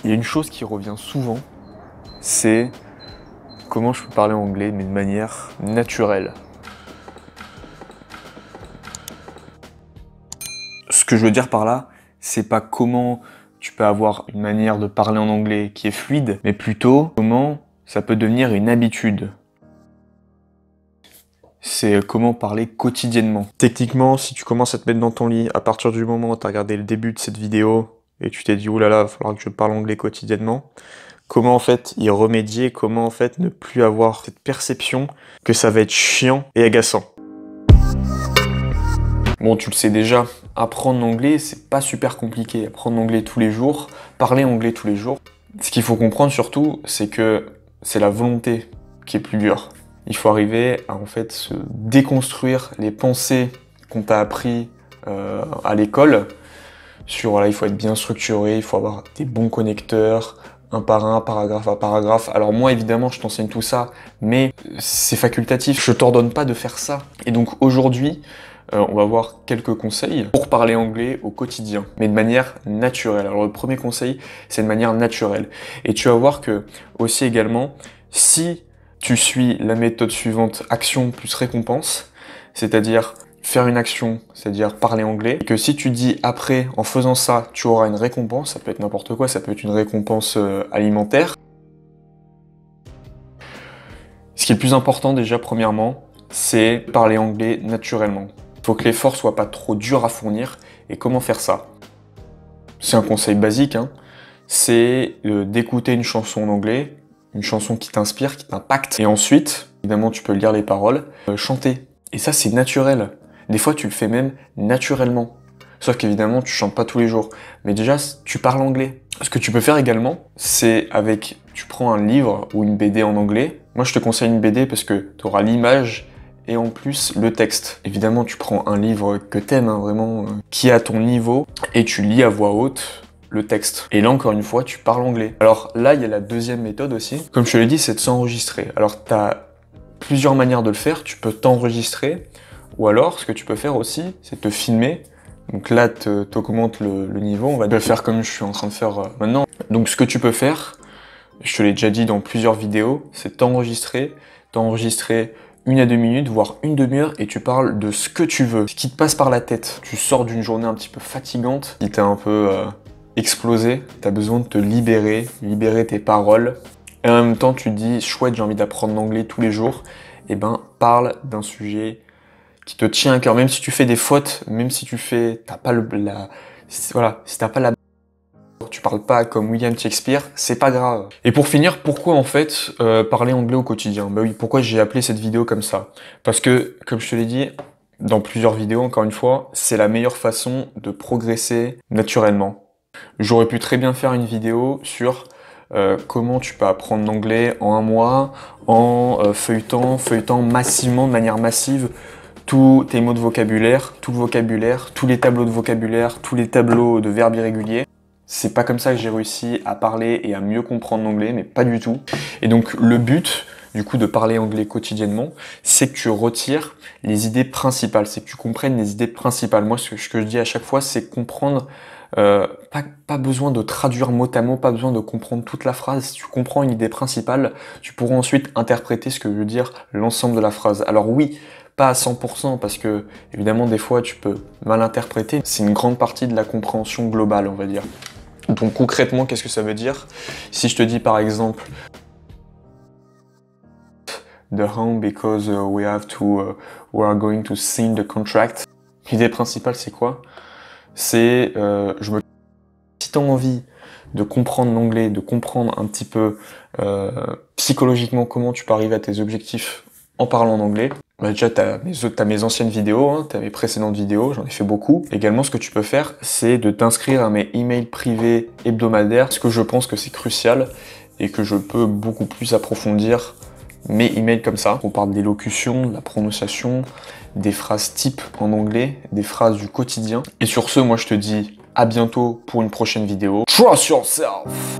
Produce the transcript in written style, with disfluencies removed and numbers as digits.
Il y a une chose qui revient souvent, c'est comment je peux parler anglais, mais de manière naturelle. Ce que je veux dire par là, c'est pas comment tu peux avoir une manière de parler en anglais qui est fluide, mais plutôt comment ça peut devenir une habitude. C'est comment parler quotidiennement. Techniquement, si tu commences à te mettre dans ton lit, à partir du moment où tu as regardé le début de cette vidéo, et tu t'es dit, oulala, il va falloir que je parle anglais quotidiennement, comment en fait y remédier, comment en fait ne plus avoir cette perception que ça va être chiant et agaçant. Bon, tu le sais déjà, apprendre l'anglais, c'est pas super compliqué. Apprendre l'anglais tous les jours, parler anglais tous les jours. Ce qu'il faut comprendre surtout, c'est que c'est la volonté qui est plus dure. Il faut arriver à en fait se déconstruire les pensées qu'on t'a appris à l'école. Sur voilà, il faut être bien structuré, il faut avoir des bons connecteurs, un par un, paragraphe à paragraphe. Alors moi évidemment je t'enseigne tout ça, mais c'est facultatif, je t'ordonne pas de faire ça. Et donc aujourd'hui, on va voir quelques conseils pour parler anglais au quotidien, mais de manière naturelle. Alors le premier conseil, c'est de manière naturelle. Et tu vas voir que aussi également, si tu suis la méthode suivante, action plus récompense, c'est-à-dire faire une action, c'est-à-dire parler anglais, et que si tu dis après, en faisant ça, tu auras une récompense, ça peut être n'importe quoi, ça peut être une récompense alimentaire. Ce qui est le plus important déjà, premièrement, c'est parler anglais naturellement. Il faut que l'effort soit pas trop dur à fournir. Et comment faire ça? C'est un conseil basique, hein. C'est d'écouter une chanson en anglais, une chanson qui t'inspire, qui t'impacte. Et ensuite, évidemment, tu peux lire les paroles, chanter. Et ça, c'est naturel. Des fois, tu le fais même naturellement. Sauf qu'évidemment, tu chantes pas tous les jours. Mais déjà, tu parles anglais. Ce que tu peux faire également, c'est tu prends un livre ou une BD en anglais. Moi, je te conseille une BD parce que tu auras l'image et en plus le texte. Évidemment, tu prends un livre que t'aimes, hein, vraiment, qui est à ton niveau, et tu lis à voix haute le texte. Et là, encore une fois, tu parles anglais. Alors là, il y a la deuxième méthode aussi. Comme je te l'ai dit, c'est de s'enregistrer. Alors, tu as plusieurs manières de le faire. Tu peux t'enregistrer, ou alors, ce que tu peux faire aussi, c'est te filmer. Donc là, t'augmentes le niveau. On va le faire comme je suis en train de faire maintenant. Donc, ce que tu peux faire, je te l'ai déjà dit dans plusieurs vidéos, c'est t'enregistrer 1 à 2 minutes, voire une demi-heure, et tu parles de ce que tu veux, ce qui te passe par la tête. Tu sors d'une journée un petit peu fatigante, qui t'a un peu explosé, t'as besoin de te libérer tes paroles, et en même temps tu te dis, chouette, j'ai envie d'apprendre l'anglais tous les jours, et ben parle d'un sujet qui te tient à cœur, même si tu fais des fautes, même si t'as pas si t'as pas la tu parles pas comme William Shakespeare, c'est pas grave. Et pour finir, pourquoi en fait parler anglais au quotidien? Bah oui, pourquoi j'ai appelé cette vidéo comme ça? Parce que, comme je te l'ai dit, dans plusieurs vidéos, encore une fois, c'est la meilleure façon de progresser naturellement. J'aurais pu très bien faire une vidéo sur comment tu peux apprendre l'anglais en 1 mois, en feuilletant massivement, de manière massive, tous tes mots de vocabulaire, tout le vocabulaire, tous les tableaux de vocabulaire, tous les tableaux de verbes irréguliers. C'est pas comme ça que j'ai réussi à parler et à mieux comprendre l'anglais, mais pas du tout. Et donc le but, du coup, de parler anglais quotidiennement, c'est que tu retires les idées principales, c'est que tu comprennes les idées principales. Moi, ce que je dis à chaque fois, c'est comprendre, pas besoin de traduire mot à mot, pas besoin de comprendre toute la phrase. Si tu comprends une idée principale, tu pourras ensuite interpréter ce que veut dire l'ensemble de la phrase. Alors oui, pas à 100%, parce que, évidemment, des fois, tu peux mal interpréter. C'est une grande partie de la compréhension globale, on va dire. Donc concrètement, qu'est-ce que ça veut dire? Si je te dis par exemple the home because we are going to sign the contract. L'idée principale, c'est quoi? C'est si tu as envie de comprendre l'anglais, de comprendre un petit peu psychologiquement comment tu peux arriver à tes objectifs en parlant en anglais, bah déjà t'as mes anciennes vidéos, hein, t'as mes précédentes vidéos, j'en ai fait beaucoup. Également, ce que tu peux faire, c'est de t'inscrire à mes emails privés hebdomadaires, parce que je pense que c'est crucial et que je peux beaucoup plus approfondir mes emails comme ça. On parle d'élocution, de la prononciation, des phrases types en anglais, des phrases du quotidien. Et sur ce, moi je te dis à bientôt pour une prochaine vidéo. Trust yourself!